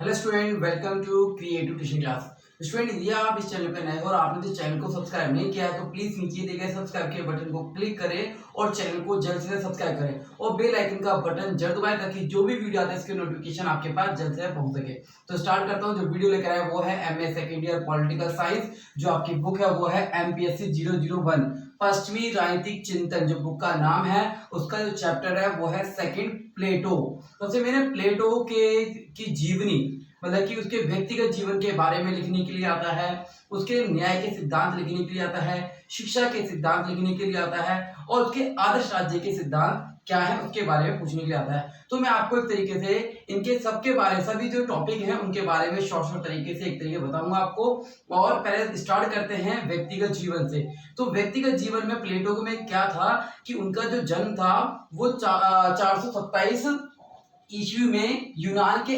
Hello student, welcome to creative tuition class. Student, यदि आप इस चैनल पर नए हो और आपने इस चैनल को सब्सक्राइब नहीं किया है तो प्लीज नीचे दिए गए सब्सक्राइब के बटन को क्लिक करें और चैनल को जल्द से सब्सक्राइब करें और बेल आइकन का बटन जल्द दबाएं ताकि जो भी वीडियो आता है इसकी नोटिफिकेशन आपके पास जल्द से पहुंच सके। तो स्टार्ट करता हूं। जो वीडियो लेकर आया वो है MA second year political science. जो आपकी बुक है वो है एमपीएससी 001 पश्चिमी राजनीतिक चिंतन। जो बुक का नाम है उसका जो चैप्टर है वो है सेकंड प्लेटो। सबसे मैंने प्लेटो की जीवनी मतलब कि उसके व्यक्तिगत जीवन के बारे में लिखने के लिए आता है, उसके न्याय के सिद्धांत लिखने के लिए आता है, शिक्षा के सिद्धांत लिखने के लिए आता है और उसके आदर्श राज्य के सिद्धांत क्या है उसके बारे में पूछने के लिए आता है। तो मैं आपको एक तरीके से इनके सबके बारे सभी जो टॉपिक हैं उनके बारे में शॉर्ट तरीके से एक तरीके बताऊंगा आपको। और पहले स्टार्ट करते हैं व्यक्तिगत जीवन से। तो व्यक्तिगत जीवन में प्लेटो में क्या था कि उनका जो जन्म था वो 427 ईस्वी में यूनान के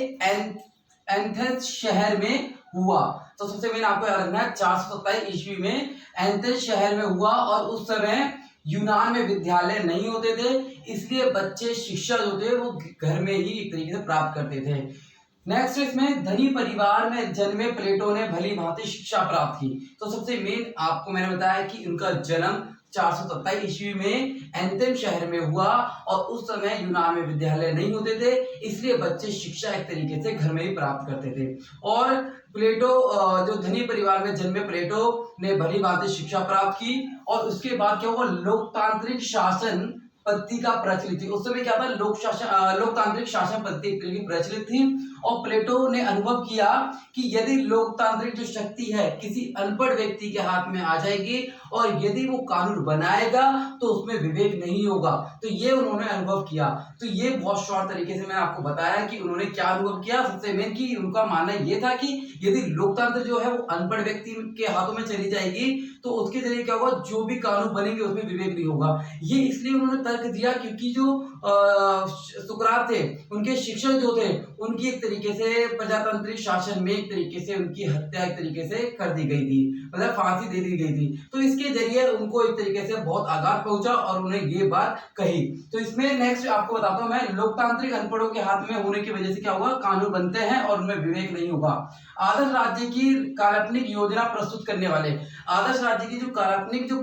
एथेंस शहर में हुआ। तो सबसे मेन आपको याद रखना है 427 ईस्वी में एथेंस शहर में हुआ और उस समय यूनान में विद्यालय नहीं होते थे, इसलिए बच्चे शिक्षा जो थे वो घर में ही एक तरीके से प्राप्त करते थे। नेक्स्ट इसमें धनी परिवार में जन्मे प्लेटो ने भली भांति शिक्षा प्राप्त की। तो सबसे मेन आपको मैंने बताया कि उनका जन्म 427 ईस्वी में एथेंस शहर में हुआ और उस समय यूनान में विद्यालय नहीं होते थे, इसलिए बच्चे शिक्षा एक तरीके से घर में ही प्राप्त करते थे। और प्लेटो जो धनी परिवार में जन्मे प्लेटो ने भली भांति शिक्षा प्राप्त की और उसके बाद क्या हुआ, लोकतांत्रिक शासन पद्धति का प्रचलित थी। उस समय क्या था, लोकतांत्रिक शासन पद्धति प्रचलित थी और प्लेटो ने अनुभव किया कि यदि लोकतांत्रिक जो शक्ति है किसी अनपढ़ व्यक्ति के हाथ में आ जाएगी और यदि वो कानून बनाएगा तो उसमें विवेक नहीं होगा। तो ये उन्होंने अनुभव किया। तो ये बहुत शॉर्ट तरीके से मैंने आपको बताया कि उन्होंने क्या अनुभव किया। सबसे मेन कि उनका मानना ये था कि यदि लोकतंत्र जो है वो अनपढ़ व्यक्ति के हाथों में चली जाएगी तो उसके जरिए क्या होगा, जो भी कानून बनेंगे उसमें विवेक नहीं होगा। ये इसलिए उन्होंने तर्क दिया क्योंकि जो सुकरात थे उनके शिक्षक जो थे उनकी एक तरीके से प्रजातांत्रिक शासन में एक तरीके से उनकी हत्या एक तरीके से कर दी गई थी, मतलब फांसी दे दी गई थी। तो इसके जरिए उनको एक तरीके से बहुत आघात पहुंचा और उन्हें ये बात कही। तो इसमें नेक्स्ट आपको बताता हूं मैं, लोकतांत्रिक अनपढ़ों के हाथ में होने की वजह से क्या होगा, कानून बनते हैं और उनमें विवेक नहीं होगा। आदर्श राज्य की काल्पनिक योजना प्रस्तुत करने वाले, आदर्श राज्य की जो काल्पनिक जो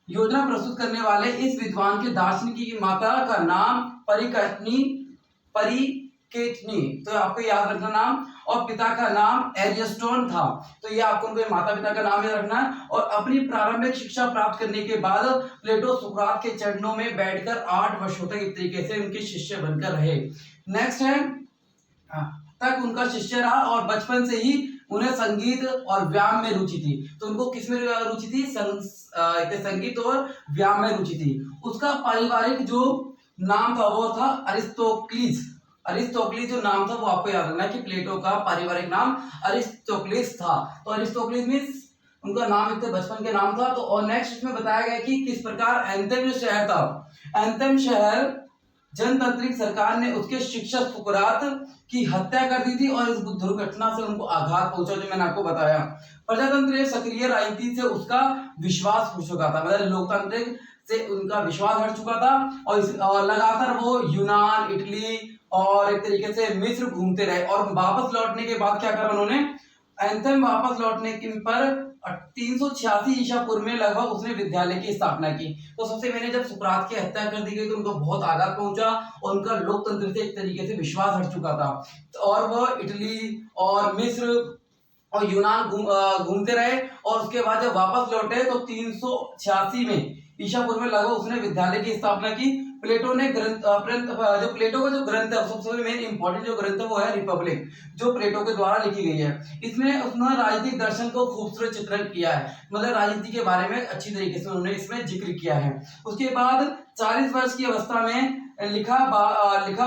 योजना प्रस्तुत करने वाले इस विद्वान के दार्शनिक की माता का नाम परिकेटनी, तो आपको याद रखना नाम, और पिता का नाम एरिस्टोन था। तो ये आपको उनके माता पिता का नाम याद रखना है। और अपनी प्रारंभिक शिक्षा प्राप्त करने के बाद प्लेटो सुकरात के चरणों में बैठकर 8 वर्षों तक एक तरीके से उनके शिष्य बनकर रहे। नेक्स्ट है तक उनका शिष्य रहा और बचपन से ही उन्हें संगीत और व्यायाम में रुचि थी। तो उनको किस में रुचि थी, संगीत और व्यायाम में रुचि थी। उसका पारिवारिक जो नाम था वो था अरिस्तोक्लिस। अरिस्तोक्लिस जो नाम था वो आपको याद रखना है कि प्लेटो का पारिवारिक नाम अरिस्तोक्लिस था। तो अरिस्तोक्लिस मींस उनका नाम एक बचपन के नाम था। तो और नेक्स्ट इसमें बताया गया कि किस प्रकार एथेंस जो शहर था, एथेंस शहर जनतांत्रिक सरकार ने उसके शिक्षक सुकरात की हत्या कर दी थी और इस दुर्घटना से उनको आघात पहुंचा जो मैंने आपको बताया। प्रजातंत्र सक्रिय राजनीति से उसका विश्वास हो चुका था, मतलब लोकतांत्रिक से उनका विश्वास हट चुका था और लगातार वो यूनान, इटली और एक तरीके से मिस्र घूमते रहे। और वापस लौटने के बाद क्या करा उन्होंने, एथेंस वापस लौटने पर 386 ईसा पूर्व में लगभग उसने विद्यालय की स्थापना की। तो सबसे मैंने जब सुकरात की हत्या कर दी गई तो उनको बहुत आघात पहुंचा और उनका लोकतंत्र से एक तरीके से विश्वास हट चुका था। और वह इटली और मिस्र और यूनान घूमते रहे और उसके बाद जब वापस लौटे तो 386 में ईसा पूर्व में लगभग उसने विद्यालय की स्थापना की। प्लेटो ने जो प्लेटो का जो ग्रंथ है सबसे मेन इंपॉर्टेंट जो ग्रंथ है वो है रिपब्लिक, जो प्लेटो के द्वारा लिखी गई है। इसमें उसने राजनीतिक दर्शन को खूबसूरत चित्रण किया है, मतलब राजनीति के बारे में अच्छी तरीके से उन्होंने इसमें जिक्र किया है। उसके बाद 40 वर्ष की अवस्था में लिखा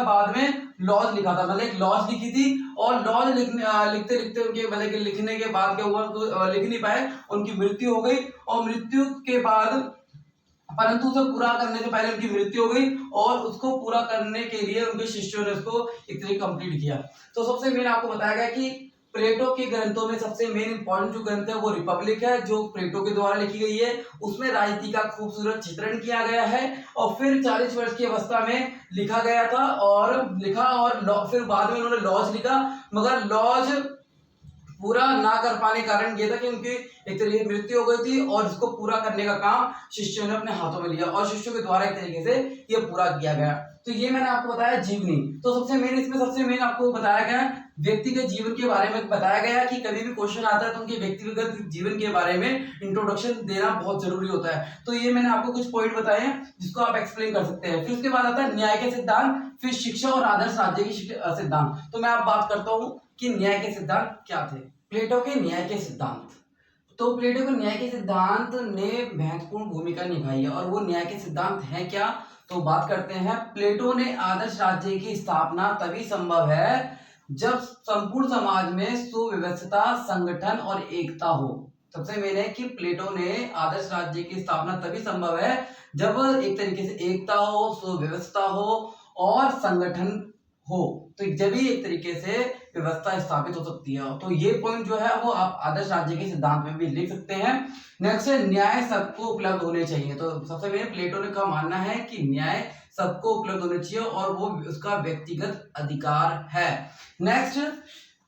बाद में लॉज लिखा था, मतलब एक लॉज लिखी थी और लॉज लिखते लिखते उनके मतलब कि लिखने के बाद क्या हुआ, लिख नहीं पाए, उनकी मृत्यु हो गई। और मृत्यु के बाद परंतु उसे पूरा करने से पहले उनकी मृत्यु हो गई और उसको पूरा करने के लिए उनके शिष्यों ने उसको एक तरीके कंप्लीट किया। तो सबसे मेन आपको बताया गया कि प्लेटो के ग्रंथों में सबसे मेन इंपॉर्टेंट जो ग्रंथ है वो रिपब्लिक है, जो प्लेटो के द्वारा लिखी गई है। उसमें राजनीति का खूबसूरत चित्रण किया गया है और फिर 40 वर्ष की अवस्था में लिखा गया था और फिर बाद में उन्होंने लॉज लिखा, मगर लॉज पूरा ना कर पाने के कारण ये था कि उनकी एक तरीके से मृत्यु हो गई थी और इसको पूरा करने का काम शिष्यों ने अपने हाथों में लिया और शिष्यों के द्वारा एक तरीके से ये पूरा किया गया। तो ये मैंने आपको बताया जीवनी। तो सबसे मेन आपको बताया गया व्यक्ति के जीवन के बारे में बताया गया कि कभी भी क्वेश्चन आता है तो उनके व्यक्तिगत जीवन के बारे में इंट्रोडक्शन देना बहुत जरूरी होता है। तो ये मैंने आपको कुछ पॉइंट बताए हैं जिसको आप एक्सप्लेन कर सकते हैं। फिर उसके बाद आता है न्याय के सिद्धांत, फिर शिक्षा और आदर्श राज्य की सिद्धांत। तो मैं आप बात करता हूँ कि न्याय के सिद्धांत क्या थे। प्लेटो के न्याय के सिद्धांत। तो प्लेटो के न्याय के सिद्धांत ने महत्वपूर्ण भूमिका निभाई है और वो न्याय के सिद्धांत हैं क्या, तो बात करते हैं। प्लेटो ने आदर्श राज्य की स्थापना तभी संभव है जब संपूर्ण समाज में सुव्यवस्था, संगठन और एकता हो। सबसे मेन है कि प्लेटो ने आदर्श राज्य की स्थापना तभी संभव है जब एक तरीके से एकता हो, सुव्यवस्था हो और संगठन हो, तो जब ही एक तरीके से व्यवस्था स्थापित हो सकती है। तो ये पॉइंट जो है वो आप आदर्श राज्य के सिद्धांत में भी लिख सकते हैं। नेक्स्ट है न्याय सबको उपलब्ध होने चाहिए। तो सबसे पहले प्लेटो ने का मानना है कि न्याय सबको उपलब्ध होने चाहिए और वो उसका व्यक्तिगत अधिकार है। नेक्स्ट,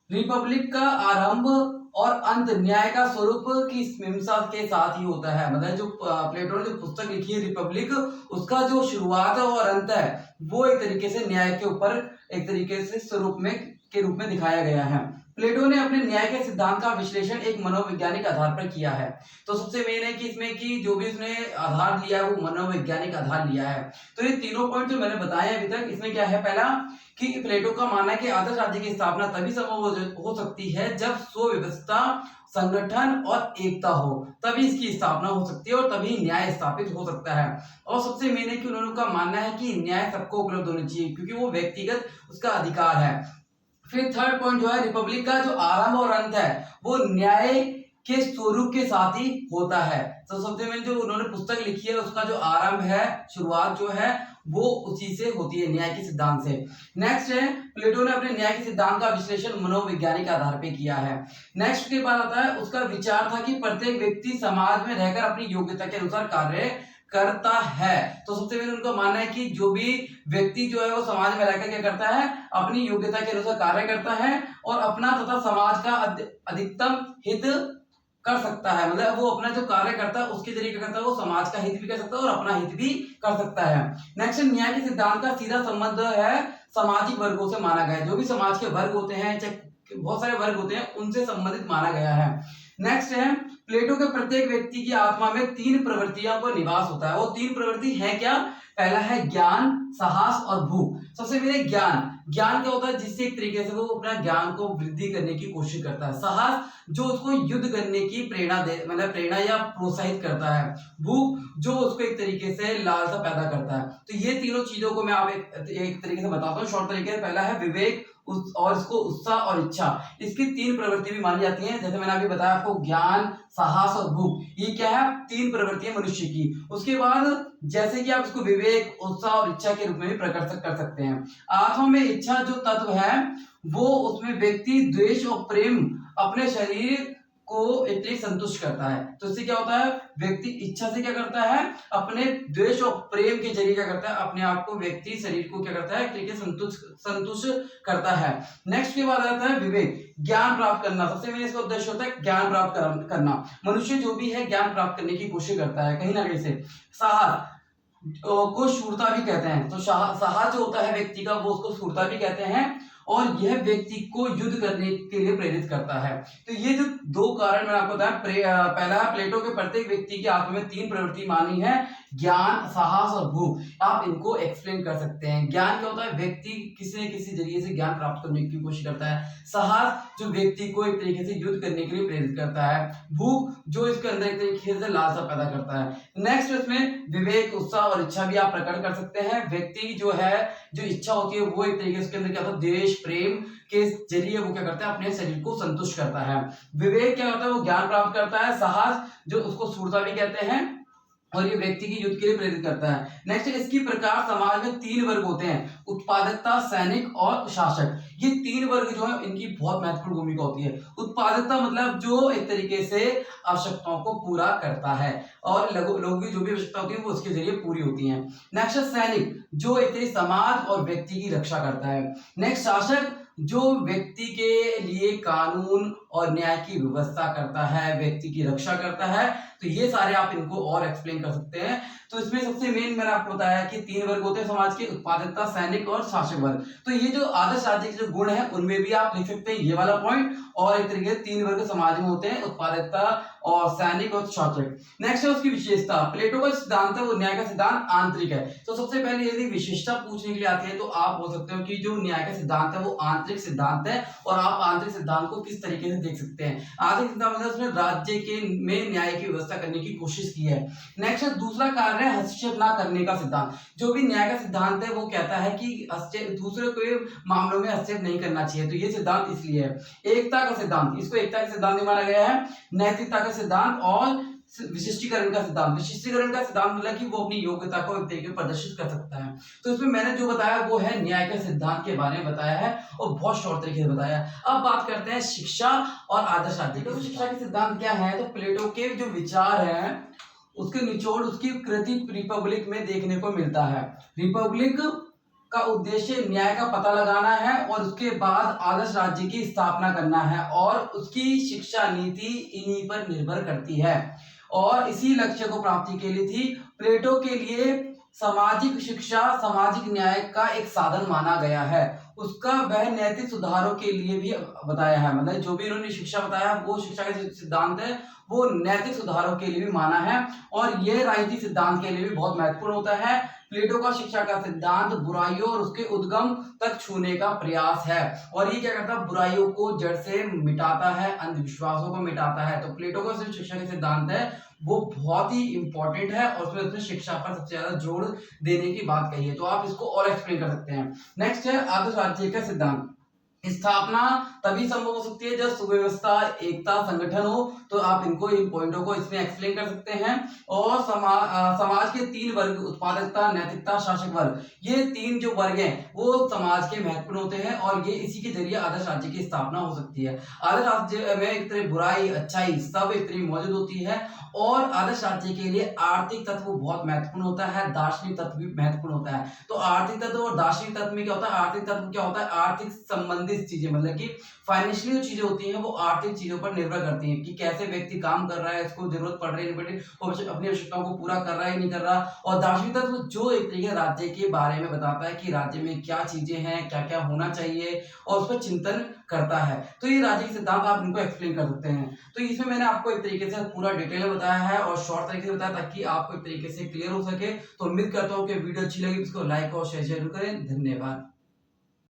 रिपब्लिक का आरंभ और अंत न्याय का स्वरूप की मीमांसा के साथ ही होता है। मतलब जो प्लेटो ने जो पुस्तक लिखी है रिपब्लिक, उसका जो शुरुआत और अंत है वो एक तरीके से न्याय के ऊपर एक तरीके से स्वरूप में के रूप में दिखाया गया है। प्लेटो ने अपने न्याय के सिद्धांत का विश्लेषण एक मनोवैज्ञानिक आधार पर किया है। तो सबसे मेन है कि इसमें कि जो भी उसने आधार लिया है वो मनोवैज्ञानिक आधार लिया है। तो ये तीनों पॉइंट जो मैंने बताए अभी तक, इसमें क्या है, पहला कि प्लेटो का मानना है कि आदर्श राज्य की स्थापना तभी संभव हो सकती है जब सुव्यवस्था, संगठन और एकता हो, तभी इसकी स्थापना हो सकती है और तभी न्याय स्थापित हो सकता है। और सबसे मेन है कि उन्होंने का मानना है कि न्याय सबको उपलब्ध होना चाहिए क्योंकि वो व्यक्तिगत उसका अधिकार है। फिर थर्ड पॉइंट जो है, रिपब्लिक का जो आरंभ और अंत है वो न्याय के स्वरूप के साथ ही होता है। तो सबसे मेन जो उन्होंने पुस्तक लिखी है उसका जो आरंभ है, शुरुआत जो है वो उसी से होती है, न्याय के सिद्धांत से। नेक्स्ट है, प्लेटो ने अपने न्याय के सिद्धांत का विश्लेषण मनोवैज्ञानिक आधार पे किया है। नेक्स्ट के बाद आता है उसका विचार था कि प्रत्येक व्यक्ति समाज में रहकर अपनी योग्यता के अनुसार कार्य करता है। तो सबसे पहले उनका मानना है कि जो भी व्यक्ति जो है वो समाज में रहकर क्या करता है, अपनी योग्यता के अनुसार कार्य करता है और अपना तथा समाज का अधिकतम हित कर सकता है। मतलब वो अपना जो कार्य करता है उसके जरिए क्या करता है, वो समाज का हित भी कर सकता है और अपना हित भी कर सकता है। नेक्स्ट, न्याय के सिद्धांत का सीधा संबंध है सामाजिक वर्गों से माना गया है। जो भी समाज के वर्ग होते हैं, चाहे बहुत सारे वर्ग होते हैं, उनसे संबंधित माना गया है। नेक्स्ट है, प्लेटो के प्रत्येक व्यक्ति की आत्मा में 3 प्रवृत्तियों का निवास होता है। वो 3 प्रवृत्ति है क्या, पहला है ज्ञान, साहस और भूख। सबसे पहले ज्ञान क्या होता है, जिससे एक तरीके से वो अपना ज्ञान को वृद्धि करने की कोशिश करता है। साहस जो उसको युद्ध करने की प्रेरणा या प्रोत्साहित करता है। भूख जो उसको एक तरीके से लालसा पैदा करता है। तो ये तीनों चीजों को मैं आप एक तरीके से बताता हूँ शॉर्ट तरीके से। पहला है विवेक और इसको उत्साह और इच्छा, इसकी 3 प्रवृत्ति भी मानी जाती हैं। जैसे मैंने अभी बताया आपको, ज्ञान, साहस और भूख, ये क्या है, 3 प्रवृत्तियां मनुष्य की। उसके बाद जैसे कि आप इसको विवेक, उत्साह और इच्छा के रूप में भी प्रकट कर सकते हैं। आत्मा में इच्छा जो तत्व है वो उसमें व्यक्ति द्वेष और प्रेम अपने शरीर को एक तरीके संतुष्ट करता है। तो इससे क्या होता है, व्यक्ति इच्छा से क्या करता है, अपने द्वेष और प्रेम के जरिए क्या करता है, अपने आप को, व्यक्ति शरीर को क्या करता है, एक तरीके संतुष्ट करता है। नेक्स्ट के बाद आता है विवेक, ज्ञान प्राप्त करना। सबसे मेन इसका उद्देश्य होता है ज्ञान प्राप्त करना। मनुष्य जो भी है ज्ञान प्राप्त करने की कोशिश करता है कहीं ना कहीं से। साहस को शूरता भी कहते हैं। तो साहस जो होता है व्यक्ति का, वो उसको शूरता भी कहते हैं और यह व्यक्ति को युद्ध करने के लिए प्रेरित करता है। तो ये जो 2 कारण मैंने आपको बताया, पहला प्लेटो के प्रत्येक व्यक्ति की आत्मा में 3 प्रवृत्ति मानी है, ज्ञान, साहस और भूख। आप इनको एक्सप्लेन कर सकते हैं। ज्ञान क्या होता है, व्यक्ति किसी न किसी जरिए से ज्ञान प्राप्त करने की कोशिश करता है। साहस जो व्यक्ति को एक तरीके से युद्ध करने के लिए प्रेरित करता है। भूख जो इसके अंदर एक तरीके से लालसा पैदा करता है। नेक्स्ट, इसमें विवेक, उत्साह और इच्छा भी आप प्रकट कर सकते हैं। व्यक्ति जो है, जो इच्छा होती है वो एक तरीके से अंदर क्या होता है, देश प्रेम के जरिए वो क्या करता है, अपने शरीर को संतुष्ट करता है। विवेक क्या होता है, वो ज्ञान प्राप्त करता है। साहस जो उसको शूरता भी कहते हैं और ये व्यक्ति की युद्ध के लिए प्रेरित करता है। नेक्स्ट, इसकी प्रकार समाज में 3 वर्ग होते हैं, उत्पादकता, सैनिक और शासक। ये 3 वर्ग जो है इनकी बहुत महत्वपूर्ण भूमिका होती है। उत्पादकता मतलब जो एक तरीके से आवश्यकताओं को पूरा करता है और लोगों की जो भी आवश्यकता होती है वो उसके जरिए पूरी होती है। नेक्स्ट, सैनिक जो एक तरीके समाज और व्यक्ति की रक्षा करता है। नेक्स्ट, शासक जो व्यक्ति के लिए कानून और न्याय की व्यवस्था करता है, व्यक्ति की रक्षा करता है। तो ये सारे आप इनको और एक्सप्लेन कर सकते हैं। तो इसमें सबसे मेन मैंने आपको बताया कि 3 वर्ग होते हैं समाज के, उत्पादकता, सैनिक और शासक वर्ग। तो ये जो आदर्श राज्य के जो गुण है उनमें भी आप लिख सकते हैं ये वाला पॉइंट। और एक तरीके से 3 वर्ग समाज में होते हैं, उत्पादकता और सैनिक और शासक। नेक्स्ट है उसकी विशेषता। प्लेटो का सिद्धांत है वो न्याय का सिद्धांत आंतरिक है। तो सबसे पहले यदि विशेषता पूछने के लिए आती है तो आप बोल सकते हो कि जो न्याय का सिद्धांत है वो आंतरिक सिद्धांत है। और आप आंतरिक सिद्धांत को किस तरीके से देख सकते हैं? आंतरिक सिद्धांत मतलब उसने राज्य के में न्याय की व्यवस्था करने की कोशिश की है। नेक्स्ट है दूसरा कार्य है हस्तक्षेप ना करने का सिद्धांत। जो भी न्याय का सिद्धांत है वो कहता है कि दूसरे के मामलों में हस्तक्षेप नहीं करना चाहिए। तो ये सिद्धांत इसलिए है। एकता का सिद्धांत, इसको एकता का सिद्धांत माना गया है। नैतिकता का सिद्धांत और विशिष्टीकरण का सिद्धांत। विशिष्टीकरण का सिद्धांत मतलब कि वो अपनी योग्यता को एक तरीके प्रदर्शित कर सकता है। तो इसमें मैंने जो बताया वो है न्याय के सिद्धांत के बारे में बताया है और बहुत शॉर्ट तरीके से बताया है। अब बात करते हैं शिक्षा और आदर्श राज्य। तो शिक्षा के सिद्धांत क्या है? तो प्लेटो के जो विचार हैं उसके निचोड़ उसकी कृति रिपब्लिक में देखने को मिलता है। रिपब्लिक का उद्देश्य न्याय का पता लगाना है और उसके बाद आदर्श राज्य की स्थापना करना है और उसकी शिक्षा नीति इन्हीं पर निर्भर करती है। और इसी लक्ष्य को प्राप्ति के लिए थी प्लेटो के लिए सामाजिक शिक्षा सामाजिक न्याय का एक साधन माना गया है। उसका वह नैतिक सुधारों के लिए भी बताया है। मतलब जो भी इन्होंने शिक्षा बताया वो शिक्षा का सिद्धांत है वो नैतिक सुधारों के लिए भी माना है और यह राजनीतिक सिद्धांत के लिए भी बहुत महत्वपूर्ण होता है। प्लेटो का शिक्षा का सिद्धांत बुराइयों और उसके उद्गम तक छूने का प्रयास है और ये क्या करता है? बुराइयों को जड़ से मिटाता है, अंधविश्वासों को मिटाता है। तो प्लेटो का जो शिक्षा का सिद्धांत है वो बहुत ही इंपॉर्टेंट है और उसमें शिक्षा पर सबसे ज्यादा जोर देने की बात कही है। तो आप इसको और एक्सप्लेन कर सकते हैं। नेक्स्ट है आदर्श राज्य का सिद्धांत। स्थापना तभी संभव हो सकती है जब सुव्यवस्था, एकता, संगठन हो। तो आप इनको इन पॉइंटों को इसमें एक्सप्लेन कर सकते हैं। और समाज के 3 वर्ग, उत्पादकता, नैतिकता, शासक वर्ग, ये 3 जो वर्ग हैं वो समाज के महत्वपूर्ण होते हैं और ये इसी के जरिए आदर्श राज्य की स्थापना हो सकती है। आदर्श राज्य में एक तरह बुराई, अच्छाई सब एक तरह मौजूद होती है और आदर्श राज्य के लिए आर्थिक तत्व बहुत महत्वपूर्ण होता है, दार्शनिक तत्व भी महत्वपूर्ण होता है। तो आर्थिक तत्व और दार्शनिक तत्व में क्या होता है? आर्थिक तत्व क्या होता है? आर्थिक संबंधित चीजें, मतलब कि फाइनेंशियली जो चीजें होती हैं वो आर्थिक चीजों पर निर्भर करती हैं कि कैसे व्यक्ति काम कर रहा है, इसको जरूरत पड़ रही है नहीं पड़ रही, वो अपनी आवश्यकताओं को पूरा कर रहा है नहीं कर रहा। और दार्शनिक तत्व जो एक तरीके राज्य के बारे में बताता है कि राज्य में क्या चीजें हैं, क्या क्या होना चाहिए और उस पर चिंतन करता है। तो ये राज्य के सिद्धांत आप इनको एक्सप्लेन कर सकते हैं। तो इसमें मैंने आपको एक तरीके से पूरा डिटेल में बताया है और शॉर्ट तरीके से बताया ताकि आपको एक तरीके से क्लियर हो सके। तो उम्मीद करता हूँ कि वीडियो अच्छी लगी, इसको लाइक और शेयर जरूर करें। धन्यवाद।